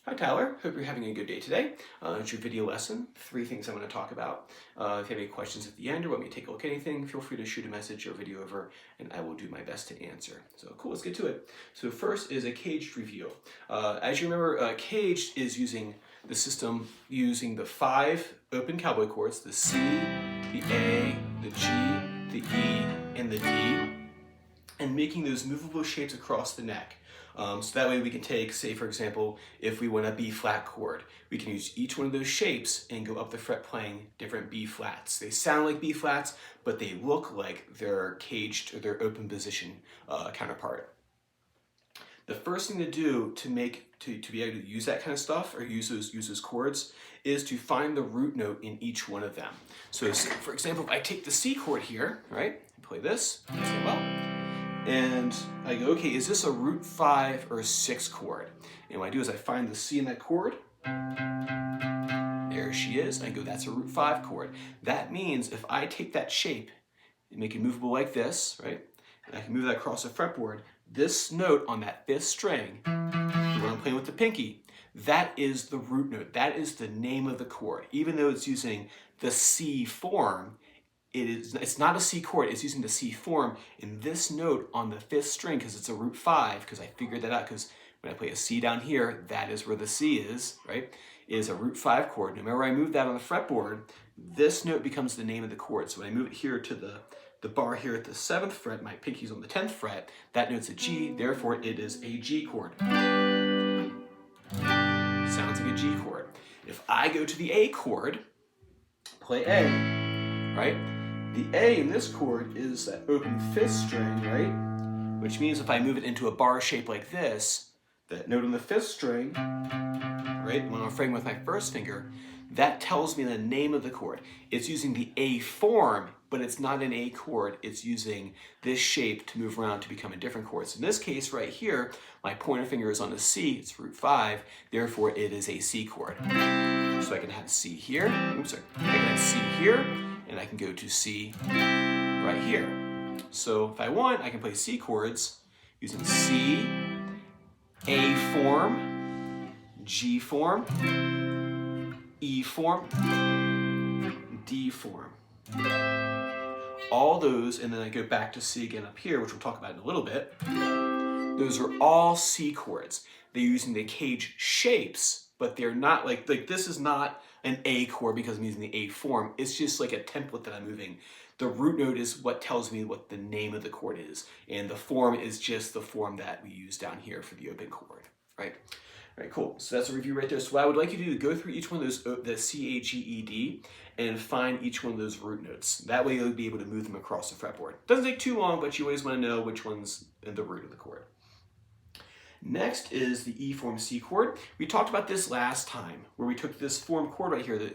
Hi Tyler, hope you're having a good day today. It's your video lesson, 3 things I'm going to talk about. If you have any questions at the end or want me to take a look at anything, feel free to shoot a message or video over and I will do my best to answer. So cool, let's get to it. So first is a caged review. As you remember, caged is using the system using the 5 open cowboy chords, the C, the A, the G, the E, and the D, and making those movable shapes across the neck. So that way we can take, say for example, if we want a B flat chord, we can use each one of those shapes and go up the fret playing different B flats. They sound like B flats, but they look like their caged or their open position counterpart. The first thing to do to be able to use that kind of stuff or use those chords is to find the root note in each one of them. So for example, if I take the C chord here, right, and play this, and I go, okay, is this a root 5 or a 6 chord? And what I do is I find the C in that chord. There she is. I go, that's a root 5 chord. That means if I take that shape and make it movable like this, right? And I can move that across the fretboard, this note on that 5th string, when I'm playing with the pinky, that is the root note. That is the name of the chord. Even though it's using the C form, it's not a C chord, it's using the C form, and this note on the 5th string, because it's a root 5, because I figured that out, because when I play a C down here, that is where the C is, right, is a root 5 chord. No matter where I move that on the fretboard, this note becomes the name of the chord. So when I move it here to the bar here at the 7th fret, my pinky's on the 10th fret, that note's a G, therefore it is a G chord. Sounds like a G chord. If I go to the A chord, play A, right? The A in this chord is that open 5th string, right? Which means if I move it into a bar shape like this, that note on the 5th string, right, when I'm fretting with my first finger, that tells me the name of the chord. It's using the A form, but it's not an A chord. It's using this shape to move around to become a different chord. So in this case right here, my pointer finger is on the C, it's root 5, therefore it is a C chord. So I can have C here, oops, sorry, I can have C here, and I can go to C right here. So if I want, I can play C chords using C, A form, G form, E form, D form. All those, and then I go back to C again up here, which we'll talk about in a little bit. Those are all C chords. They're using the cage shapes, but they're not like this is not an A chord because I'm using the A form. It's just like a template that I'm moving. The root note is what tells me what the name of the chord is, and the form is just the form that we use down here for the open chord, right? All right, cool. So that's a review right there. So what I would like you to do is go through each one of those, the C, A, G, E, D, and find each one of those root notes. That way you'll be able to move them across the fretboard. Doesn't take too long, but you always want to know which one's in the root of the chord. Next is the E form C chord. We talked about this last time, where we took this form chord right here, the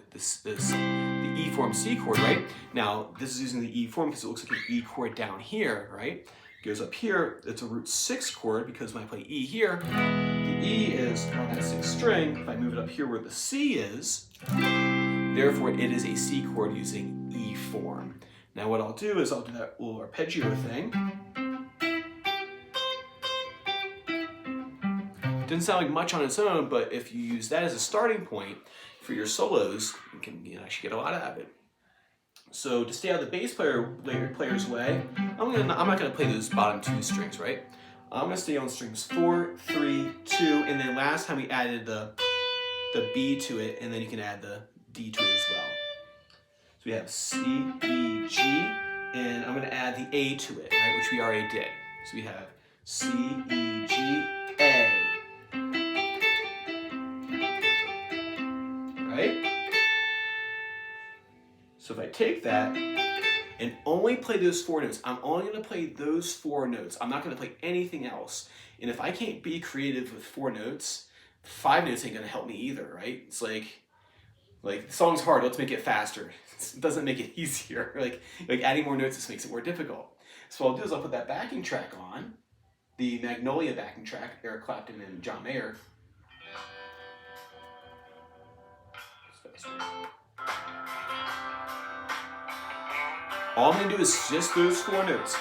E form C chord, right? Now, this is using the E form because it looks like an E chord down here, right? Goes up here, it's a root 6 chord because when I play E here, the E is on that 6th string. If I move it up here where the C is, therefore it is a C chord using E form. Now what I'll do is I'll do that little arpeggio thing. Doesn't sound like much on its own, but if you use that as a starting point for your solos, you can actually get a lot out of it. So to stay out of the bass player's way, I'm not gonna play those bottom 2 strings, right? I'm gonna stay on strings 4, 3, 2, and then last time we added the B to it, and then you can add the D to it as well. So we have C, E, G, and I'm gonna add the A to it, right, which we already did. So we have C, E, G, A. Right? So if I take that and only play those 4 notes, I'm only going to play those 4 notes. I'm not going to play anything else. And if I can't be creative with 4 notes, 5 notes ain't going to help me either, right? It's like the song's hard, let's make it faster. It doesn't make it easier. Like adding more notes just makes it more difficult. So what I'll do is I'll put that backing track on, the Magnolia backing track, Eric Clapton and John Mayer. All I'm going to do is just those 4 notes.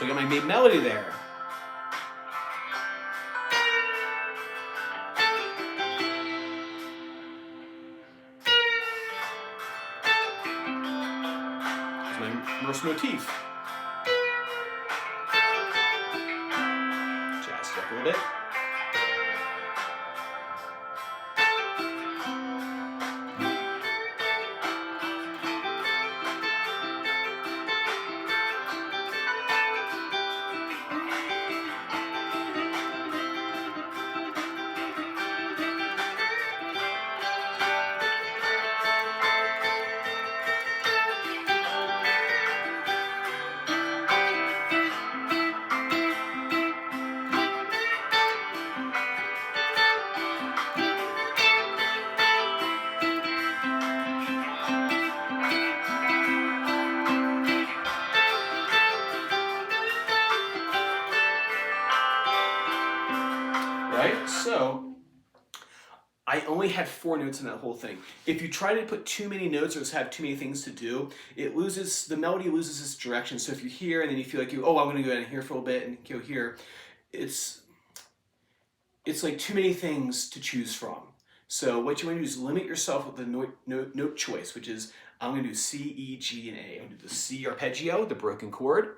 So I got my main melody there. Here's my first motif. Jazz it up a little bit. Right? So I only had 4 notes in that whole thing. If you try to put too many notes or just have too many things to do, the melody loses its direction. So if you're here and then you feel like I'm going to go down here for a little bit and go here, it's like too many things to choose from. So what you want to do is limit yourself with the note choice, which is I'm going to do C, E, G, and A. I'm going to do the C arpeggio, the broken chord.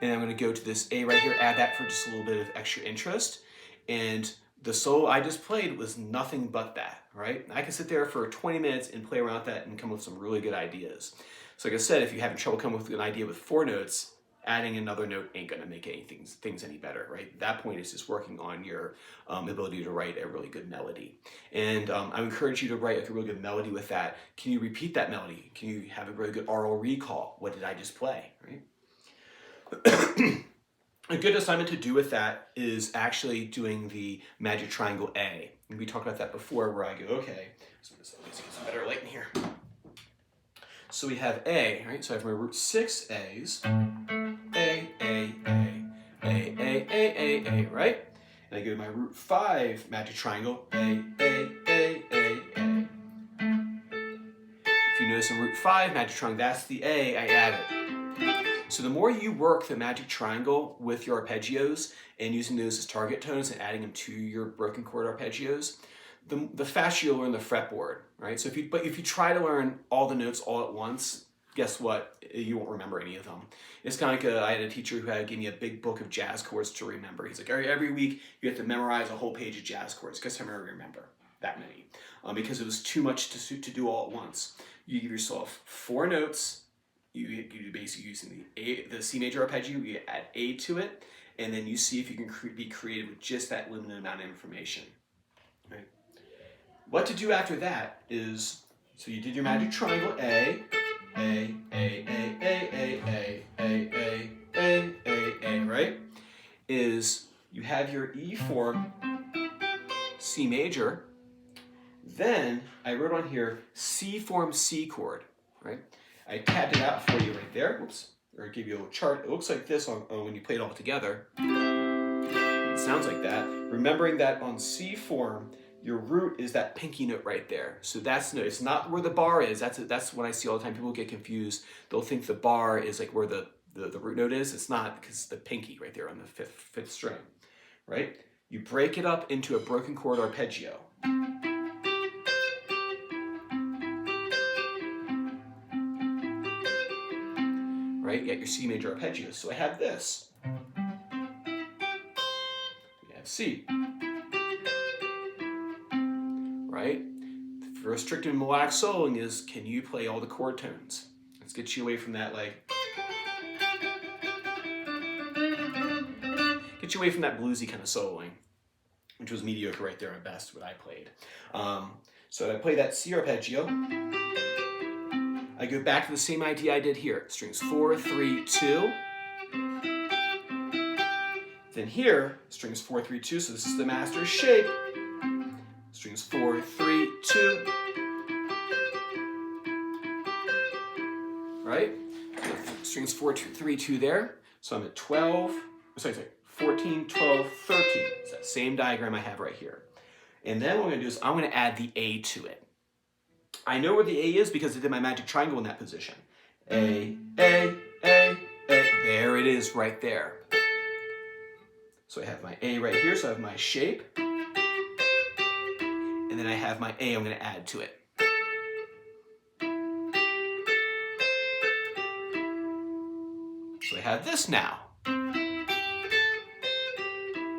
And I'm going to go to this A right here, add that for just a little bit of extra interest. And the solo I just played was nothing but that, right? I can sit there for 20 minutes and play around with that and come up with some really good ideas. So like I said, if you're having trouble coming up with an idea with 4 notes, adding another note ain't going to make things any better, right? At that point, it's just working on your ability to write a really good melody. And I encourage you to write like a really good melody with that. Can you repeat that melody? Can you have a really good oral recall? What did I just play, right? A good assignment to do with that is actually doing the magic triangle A. And we talked about that before where I go, okay, so let's get some better light in here. So we have A, right? So I have my root 6 A's. A, A, A, A, A, A, A, A, right? And I go to my root 5 magic triangle, A, A, A, A, A. If you notice in root 5 magic triangle, that's the A, I added. So the more you work the magic triangle with your arpeggios and using those as target tones and adding them to your broken chord arpeggios, the faster you'll learn the fretboard, right? So if you try to learn all the notes all at once, guess what? You won't remember any of them. It's kind of like I had a teacher who gave me a big book of jazz chords to remember. He's like, every week you have to memorize a whole page of jazz chords. Guess how many I remember? That many. Because it was too much to do all at once. You give yourself 4 notes. You basically using the C major arpeggio, you add A to it, and then you see if you can be creative with just that limited amount of information. Right? What to do after that is, so you did your magic triangle A, A, A, A, A, A, A, A, A, A, A, right? Is you have your E form, C major, then I wrote on here C form C chord, right? I tabbed it out for you right there, whoops, or give you a little chart. It looks like this on when you play it all together. It sounds like that. Remembering that on C form, your root is that pinky note right there. So that's no, it's not where the bar is. That's what I see all the time. People get confused. They'll think the bar is like where the root note is. It's not, because it's the pinky right there on the fifth string, right? You break it up into a broken chord arpeggio. Right? You got your C major arpeggios. So I have this. We have C. Right? The restricted melodic soloing is, can you play all the chord tones? Let's get you away from that, get you away from that bluesy kind of soloing, which was mediocre right there at best, what I played. So I play that C arpeggio. I go back to the same idea I did here. Strings 4, 3, 2. Then here, strings 4, 3, 2. So this is the master shape. Strings 4, 3, 2. Right? Strings 4, 2, 3, 2 there. So I'm at 12, 14, 12, 13. It's that same diagram I have right here. And then what I'm going to do is I'm going to add the A to it. I know where the A is because I did my magic triangle in that position. A, A, A, A. There it is right there. So I have my A right here, so I have my shape. And then I have my A I'm going to add to it. So I have this now.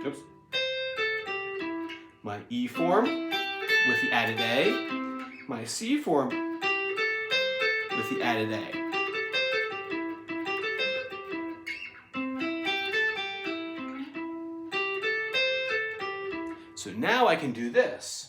Oops. My E form with the added A. My C form with the added A. So now I can do this.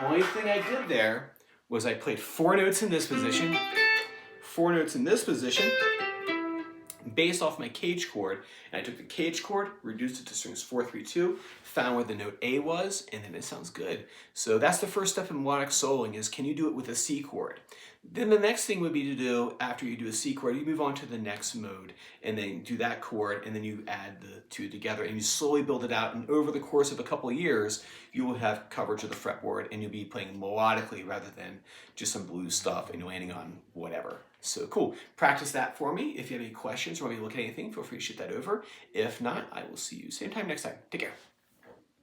Only thing I did there was I played 4 notes in this position, 4 notes in this position, based off my cage chord, and I took the cage chord, reduced it to strings 4, 3, 2, found where the note A was, and then it sounds good. So that's the first step in melodic soloing, is can you do it with a C chord? Then the next thing would be to do, after you do a C chord, you move on to the next mode, and then do that chord, and then you add the two together, and you slowly build it out, and over the course of a couple of years, you will have coverage of the fretboard, and you'll be playing melodically rather than just some blues stuff, and you're landing on whatever. So cool. Practice that for me. If you have any questions or want me to look at anything, feel free to shoot that over. If not, I will see you same time next time. Take care.